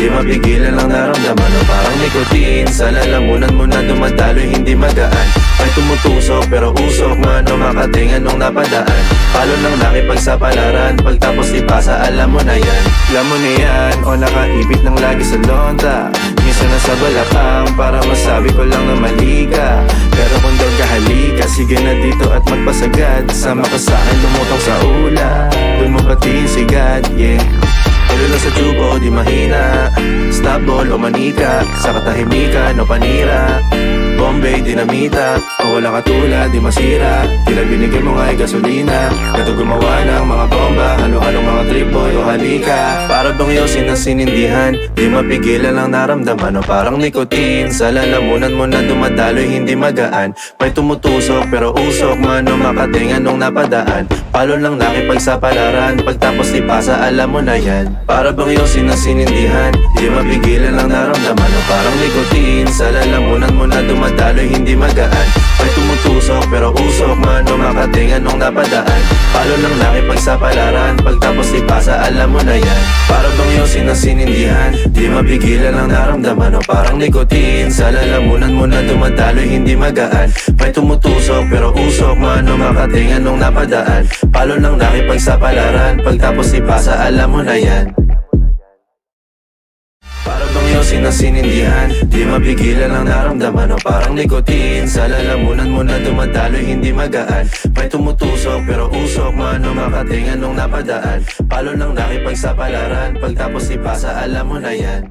di mapigilan ang naramdaman. O parang nicotine, sa lalamunan mo na dumadaloy, hindi magaan. May tumutusok pero usok, mano makatingan nung napadaan. Palo ng nakipagsapalaran, pagtapos ipasa, alam mo na yan. Alam mo na yan, o nakaibit lang lagi sa lonta. Minsan nasa balakang, para masabi ko lang na mali ka. Pero kung doon ka halika, sige na dito at magpasagad. Sama ka sa'kin, lumutang sa ula, doon mo patiin si God, yeah. Tulala sa tubo, di mahina. Stop ball o manika, sa katahimikan o panira. Bombay, dinamita, o walang katulad, di masira. Tila binigay mo nga ay gasolina. Kato gumawa ng mga bomba, halo-halong mga trip boy o halika. Para bang yosin ang sinindihan, di mapigilan ang naramdaman. O parang nicotine, sa lalamunan mo na dumadaloy, hindi magaan. May tumutusok pero usok, mano makatingan nung napadaan. Palo lang nakipagsapalaran, pagtapos ipasa, alam mo na yan. Para bang yosin ang sinindihan, di mapigilan ang naramdaman. O parang nicotine, sa lalamunan mo na dumadaloy, hindi magaan. May tumutusok pero usok, mano makatingan nung napadaan. Palo lang nakipagsapalaran, pagtapos ipasa, alam mo na yan. Para bang yosin ang sinindihan, di mapigilan ang naramdaman. O parang nicotine, sa lalamunan mo na dumadaloy, hindi magaan. May tumutusok pero usok, mano makatingan nung napadaan. Palo lang nakipagsapalaran, pagtapos ipasa, alam mo na yan. Para bang yosin ang sinindihan, di mapigilan ang naramdaman. O parang nicotine, sa lalamunan mo na dumadaloy, hindi magaan. May tumutusok pero usok, mano makatingan nung napadaan. Palo lang nakipagsapalaran, pagtapos ipasa, alam mo na yan.